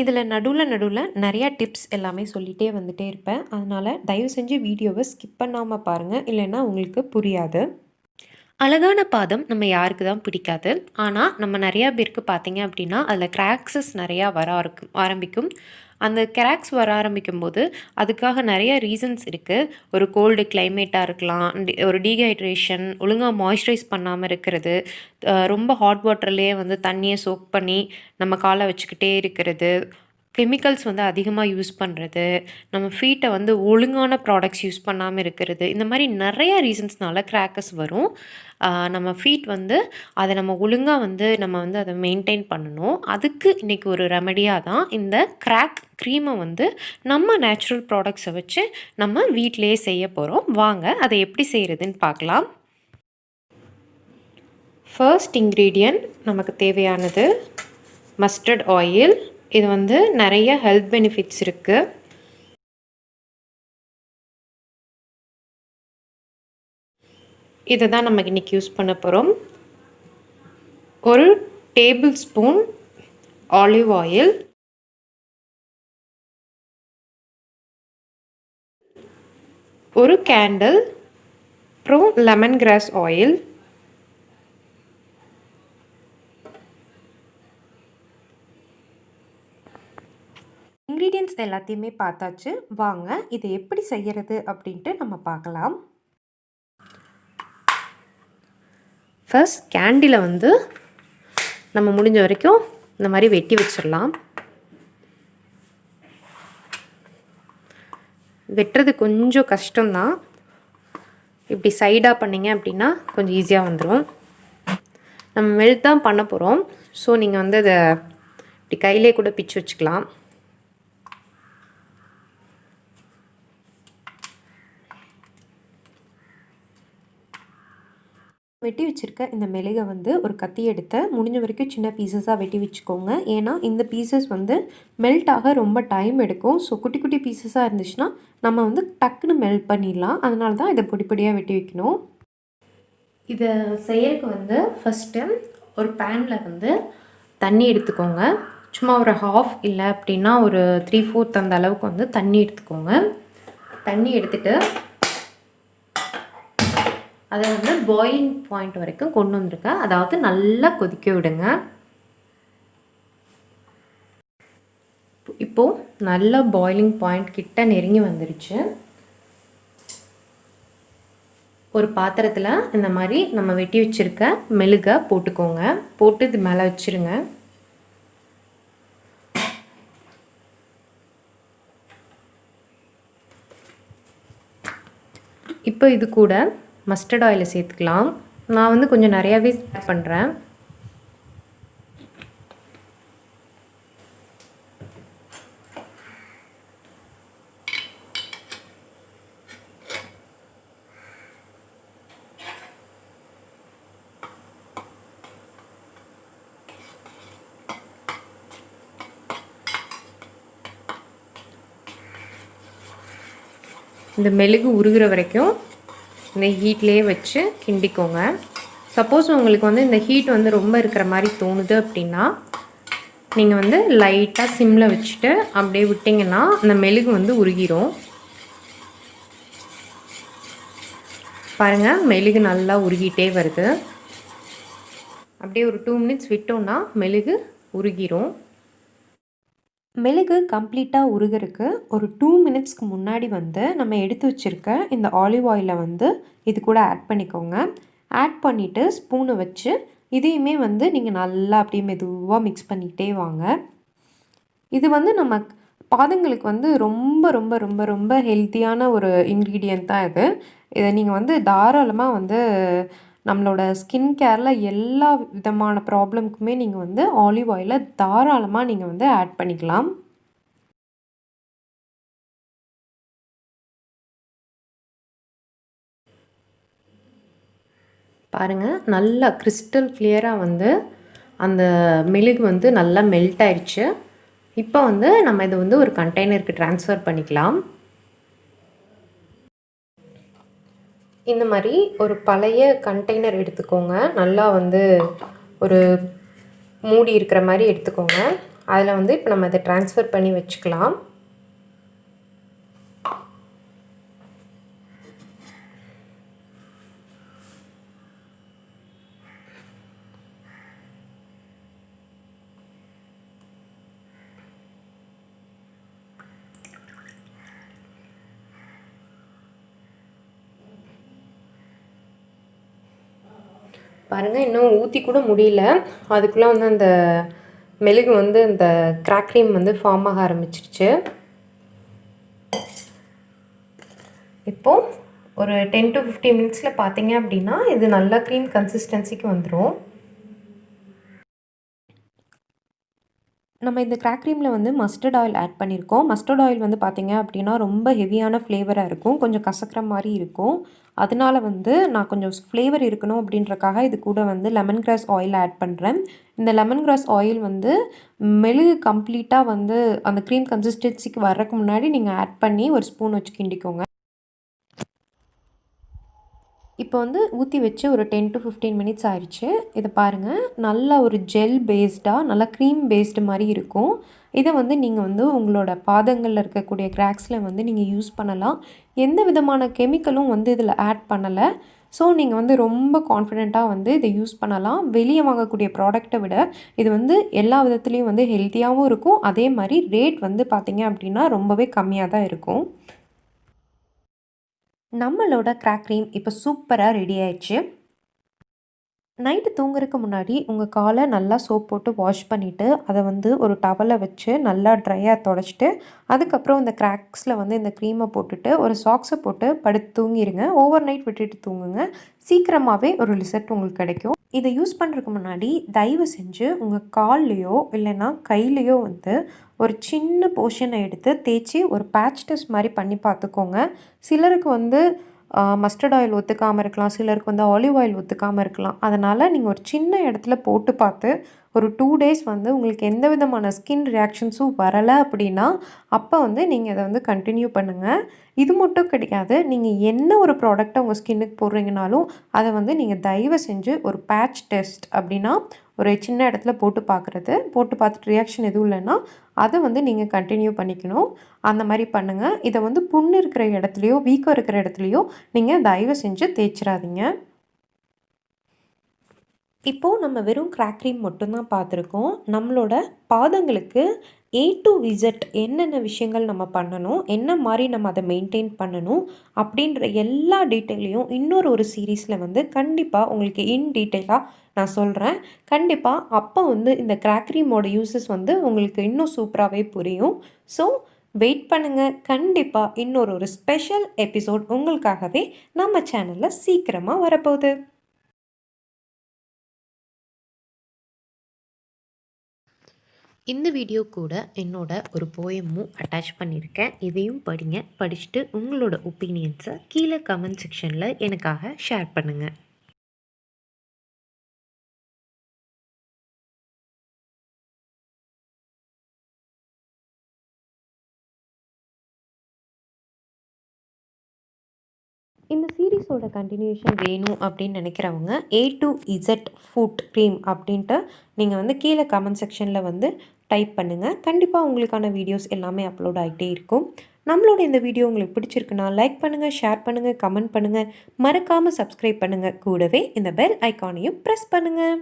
இதில் நடுவில் நிறையா டிப்ஸ் எல்லாமே சொல்லிகிட்டே வந்துட்டே இருப்பேன். அதனால் தயவு செஞ்சு வீடியோவை ஸ்கிப் பண்ணாமல் பாருங்கள், இல்லைன்னா உங்களுக்கு புரியாது. அழகான பாதம் நம்ம யாருக்கு தான் பிடிக்காது. ஆனால் நம்ம நிறையா பேருக்கு பார்த்தீங்க அப்படின்னா அதில் கிராக்ஸஸ் நிறையா வர ஆரம்பிக்கும். அந்த கிராக்ஸ் வர ஆரம்பிக்கும்போது அதுக்காக நிறைய ரீசன்ஸ் இருக்குது. ஒரு கோல்டு கிளைமேட்டாக இருக்கலாம், ஒரு டீஹைட்ரேஷன், ஒழுங்காக மாய்ஸ்சரைஸ் பண்ணாமல் இருக்கிறது, ரொம்ப ஹாட் வாட்டர்லேயே வந்து தண்ணியை சோக் பண்ணி நம்ம காலை வச்சுக்கிட்டே இருக்கிறது, கெமிக்கல்ஸ் வந்து அதிகமாக யூஸ் பண்ணுறது, நம்ம ஃபீட்டை வந்து ஒழுங்கான ப்ராடக்ட்ஸ் யூஸ் பண்ணாமல் இருக்கிறது, இந்த மாதிரி நிறையா ரீசன்ஸ்னால கிராக்கஸ் வரும். நம்ம ஃபீட் வந்து அதை நம்ம ஒழுங்காக வந்து நம்ம வந்து அதை மெயின்டைன் பண்ணணும். அதுக்கு இன்றைக்கி ஒரு ரெமடியாக தான் இந்த கிராக் க்ரீமை வந்து நம்ம நேச்சுரல் ப்ராடக்ட்ஸை வச்சு நம்ம வீட்டிலையே செய்ய போகிறோம். வாங்க அதை எப்படி செய்கிறதுன்னு பார்க்கலாம். ஃபர்ஸ்ட் இன்க்ரீடியன்ட் நமக்கு தேவையானது மஸ்டர்ட் ஆயில். இது வந்து நிறைய ஹெல்த் பெனிஃபிட்ஸ் இருக்குது. இதை தான் நம்ம இன்றைக்கி யூஸ் பண்ண போகிறோம். ஒரு டேபிள் ஸ்பூன் ஆலிவ் ஆயில், ஒரு கேண்டில், அப்புறம் லெமன் கிராஸ் ஆயில், இன்க்ரீடியன்ட்ஸ் எல்லாத்தையுமே பார்த்தாச்சு. வாங்க இதை எப்படி செய்கிறது அப்படின்ட்டு நம்ம பார்க்கலாம். ஃபர்ஸ்ட் கேண்டிலை வந்து நம்ம முடிஞ்ச வரைக்கும் இந்த மாதிரி வெட்டி வச்சிடலாம். வெட்டுறது கொஞ்சம் கஷ்டம்தான். இப்படி சைடாக பண்ணிங்க அப்படின்னா கொஞ்சம் ஈஸியாக வந்துடும். நம்ம மெல்ட் தான் பண்ண போகிறோம். ஸோ நீங்கள் வந்து அதை இப்படி கையிலே கூட பிச்சு வச்சுக்கலாம். வெட்டி வச்சுருக்க இந்த மெழுகை வந்து ஒரு கத்தி எடுத்து முடிஞ்ச வரைக்கும் சின்ன பீசஸாக வெட்டி வச்சுக்கோங்க. ஏன்னா இந்த பீசஸ் வந்து மெல்ட் ஆக ரொம்ப டைம் எடுக்கும். ஸோ குட்டி குட்டி பீசஸாக இருந்துச்சுன்னா நம்ம வந்து டக்குன்னு மெல்ட் பண்ணிடலாம். அதனால தான் இதை பொடி பொடியாக வெட்டி வைக்கணும். இதை செய்யறதுக்கு வந்து ஃபஸ்ட்டு ஒரு பேனில் வந்து தண்ணி எடுத்துக்கோங்க. சும்மா ஒரு ஹாஃப் இல்லை அப்படின்னா ஒரு 3/4 அந்த அளவுக்கு வந்து தண்ணி எடுத்துக்கோங்க. தண்ணி எடுத்துகிட்டு அதை வந்து பாயிலிங் பாயிண்ட் வரைக்கும் கொண்டு வந்திருக்கேன். அதாவது நல்லா கொதிக்க விடுங்க. இப்போது நல்லா பாயிலிங் பாயிண்ட் கிட்ட நெருங்கி வந்துருச்சு. ஒரு பாத்திரத்தில் இந்த மாதிரி நம்ம வெட்டி வச்சுருக்க மெழுகை போட்டுக்கோங்க. போட்டு இது மேலே வச்சுருங்க. இப்போ இது கூட மஸ்டர்ட் ஆயிலை சேர்த்துக்கலாம். நான் வந்து கொஞ்சம் நிறையாவே ஆட் பண்ணுறேன். இந்த மெழுகு உருகிற வரைக்கும் இந்த ஹீட்லேயே வச்சு கிண்டிக்கோங்க. சப்போஸ் உங்களுக்கு வந்து இந்த ஹீட் வந்து ரொம்ப இருக்கிற மாதிரி தோணுது அப்படின்னா நீங்கள் வந்து லைட்டாக சிம்மில் வச்சுட்டு அப்படியே விட்டிங்கன்னா அந்த மெழுகு வந்து உருகிரும். பாருங்கள், மெழுகு நல்லா உருகிட்டே வருது. அப்படியே ஒரு 2 மினிட்ஸ் விட்டோன்னா மெழுகு உருகிரும். மெழுகு கம்ப்ளீட்டாக உருகிறதுக்கு ஒரு 2 மினிட்ஸ்க்கு முன்னாடி வந்து நம்ம எடுத்து வச்சுருக்க இந்த ஆலிவ் ஆயிலை வந்து இது கூட ஆட் பண்ணிக்கோங்க. ஆட் பண்ணிவிட்டு ஸ்பூனை வச்சு இதையுமே வந்து நீங்கள் நல்லா அப்படியே மெதுவாக மிக்ஸ் பண்ணிக்கிட்டே வாங்க. இது வந்து நம்ம பாதங்களுக்கு வந்து ரொம்ப ரொம்ப ரொம்ப ரொம்ப ஹெல்த்தியான ஒரு இன்க்ரீடியன்ட் தான் இது. இதை நீங்கள் வந்து தாராளமாக வந்து நம்மளோட ஸ்கின் கேரில் எல்லா விதமான ப்ராப்ளம்க்குமே நீங்கள் வந்து ஆலிவ் ஆயிலை தாராளமாக நீங்கள் வந்து ஆட் பண்ணிக்கலாம். பாருங்கள், நல்லா கிறிஸ்டல் கிளியராக வந்து அந்த மெழுகு வந்து நல்லா மெல்ட் ஆயிடுச்சு. இப்போ வந்து நம்ம இதை வந்து ஒரு கண்டெய்னருக்கு ட்ரான்ஸ்ஃபர் பண்ணிக்கலாம். இந்த மாதிரி ஒரு பழைய கண்டெய்னர் எடுத்துக்கோங்க. நல்லா வந்து ஒரு மூடி இருக்கிற மாதிரி எடுத்துக்கோங்க. அதில் வந்து இப்போ நம்ம இதை ட்ரான்ஸ்ஃபர் பண்ணி வச்சுக்கலாம். பாருங்கள், இன்னும் ஊற்றி கூட முடியல, அதுக்குள்ளே வந்து அந்த மெழுகு வந்து இந்த கிராக் க்ரீம் வந்து ஃபார்ம் ஆக ஆரம்பிச்சிருச்சு. இப்போது ஒரு 10 to 15 மினிட்ஸில் பார்த்தீங்க அப்படின்னா இது நல்லா க்ரீம் கன்சிஸ்டன்சிக்கு வந்துடும். நம்ம இந்த கிராக் க்ரீமில் வந்து மஸ்டர்ட் ஆயில் ஆட் பண்ணியிருக்கோம். மஸ்டர்ட் ஆயில் வந்து பார்த்திங்க அப்படின்னா ரொம்ப ஹெவியான ஃப்ளேவராக இருக்கும், கொஞ்சம் கசக்கிற மாதிரி இருக்கும். அதனால வந்து நான் கொஞ்சம் ஃப்ளேவர் இருக்கணும் அப்படின்றக்காக இது கூட வந்து லெமன் கிராஸ் ஆயில் ஆட் பண்ணுறேன். இந்த லெமன் கிராஸ் ஆயில் வந்து மெழுகு கம்ப்ளீட்டாக வந்து அந்த க்ரீம் கன்சிஸ்டன்சிக்கு வர்றதுக்கு முன்னாடி நீங்கள் ஆட் பண்ணி ஒரு ஸ்பூன் வச்சு கிண்டிக்கோங்க. இப்போ வந்து ஊற்றி வச்சு ஒரு 10 to 15 மினிட்ஸ் ஆயிடுச்சு. இதை பாருங்கள், நல்லா ஒரு ஜெல் பேஸ்டாக நல்லா க்ரீம் பேஸ்டு மாதிரி இருக்கும். இதை வந்து நீங்கள் வந்து உங்களோட பாதங்களில் இருக்கக்கூடிய கிராக்ஸில் வந்து நீங்கள் யூஸ் பண்ணலாம். எந்த விதமான கெமிக்கலும் வந்து இதில் ஆட் பண்ணலை. ஸோ நீங்கள் வந்து ரொம்ப கான்ஃபிடெண்ட்டாக வந்து இதை யூஸ் பண்ணலாம். வெளியே வாங்கக்கூடிய ப்ராடக்டை விட இது வந்து எல்லா விதத்துலேயும் வந்து ஹெல்த்தியாகவும் இருக்கும். அதே மாதிரி ரேட் வந்து பார்த்திங்க அப்படின்னா ரொம்பவே கம்மியாக தான் இருக்கும். நம்மளோட கிராக் க்ரீம் இப்போ சூப்பராக ரெடி ஆயிடுச்சு. நைட்டு தூங்குறதுக்கு முன்னாடி உங்கள் காலை நல்லா சோப் போட்டு வாஷ் பண்ணிவிட்டு அதை வந்து ஒரு டவலை வச்சு நல்லா ட்ரையாக தொடச்சிட்டு அதுக்கப்புறம் இந்த கிராக்ஸில் வந்து இந்த க்ரீமை போட்டுட்டு ஒரு சாக்ஸை போட்டு படுத்து தூங்கிடுங்க. ஓவர் நைட் விட்டுட்டு தூங்குங்க. சீக்கிரமாகவே ஒரு ரிசல்ட் உங்களுக்கு கிடைக்கும். இதை யூஸ் பண்ணுறதுக்கு முன்னாடி தயவு செஞ்சு உங்கள் கால்லையோ இல்லைன்னா கையிலையோ வந்து ஒரு சின்ன போர்ஷனை எடுத்து தேய்ச்சி ஒரு பேட்ச் டெஸ்ட் மாதிரி பண்ணி பார்த்துக்கோங்க. சிலருக்கு வந்து மஸ்டர்ட் ஆயில் ஒத்துக்காமல் இருக்கலாம், சிலருக்கு வந்து ஆலிவ் ஆயில் ஒத்துக்காமல் இருக்கலாம். அதனால் நீங்கள் ஒரு சின்ன இடத்துல போட்டு பார்த்து ஒரு 2 டேஸ் வந்து உங்களுக்கு எந்த விதமான ஸ்கின் ரியாக்ஷன்ஸும் வரலை அப்படின்னா அப்போ வந்து நீங்கள் இதை வந்து கண்டினியூ பண்ணுங்கள். இது மட்டும் கிடையாது, நீங்கள் என்ன ஒரு ப்ராடக்டை உங்கள் ஸ்கின்னுக்கு போடுறீங்கனாலும் அதை வந்து நீங்கள் தயவு செஞ்சு ஒரு பேட்ச் டெஸ்ட் அப்படின்னா ஒரு சின்ன இடத்துல போட்டு பார்த்துட்டு ரியாக்ஷன் எதுவும் இல்லைன்னா அதை வந்து நீங்கள் கண்டினியூ பண்ணிக்கணும். அந்த மாதிரி பண்ணுங்கள். இதை வந்து புண்ணு இருக்கிற இடத்துலையோ வீக்கம் இருக்கிற இடத்துலையோ நீங்கள் தயவு செஞ்சு தேய்ச்சிடாதீங்க. இப்போது நம்ம வெறும் கிராக் க்ரீம் மட்டும்தான் பார்த்துருக்கோம். நம்மளோட பாதங்களுக்கு A to Z என்னென்ன விஷயங்கள் நம்ம பண்ணணும், என்ன மாதிரி நம்ம அதை மெயின்டைன் பண்ணணும் அப்படின்ற எல்லா டீட்டெயிலையும் ஒரு சீரீஸில் வந்து கண்டிப்பாக உங்களுக்கு இன் டீட்டெயிலாக நான் சொல்கிறேன். கண்டிப்பாக அப்போ வந்து இந்த கிராக் க்ரீமோட யூசஸ் வந்து உங்களுக்கு இன்னும் சூப்பராகவே புரியும். ஸோ வெயிட் பண்ணுங்கள். கண்டிப்பாக ஒரு ஸ்பெஷல் எபிசோட் உங்களுக்காகவே நம்ம சேனலில் சீக்கிரமாக வரப்போகுது. இந்த வீடியோ கூட என்னோட ஒரு போயமும் அட்டாச் பண்ணியிருக்கேன். இதையும் படிங்க. படிச்சுட்டு உங்களோட ஒப்பீனியன்ஸை கீழே கமெண்ட் செக்ஷனில் எனக்காக ஷேர் பண்ணுங்கள். இந்த சீரீஸோட கண்டினியூஷன் வேணும் அப்படின்னு நினைக்கிறவங்க A to Z food cream அப்படின்ட்டு நீங்கள் வந்து கீழே கமெண்ட் செக்ஷனில் வந்து டைப் பண்ணுங்கள். கண்டிப்பாக உங்களுக்கான வீடியோஸ் எல்லாமே அப்லோட் ஆகிட்டே இருக்கும். நம்மளோட இந்த வீடியோ உங்களுக்கு பிடிச்சிருக்குன்னா லைக் பண்ணுங்கள், ஷேர் பண்ணுங்கள், கமெண்ட் பண்ணுங்கள், மறக்காமல் சப்ஸ்கிரைப் பண்ணுங்கள். கூடவே இந்த பெல் ஐக்கானையும் ப்ரெஸ் பண்ணுங்கள்.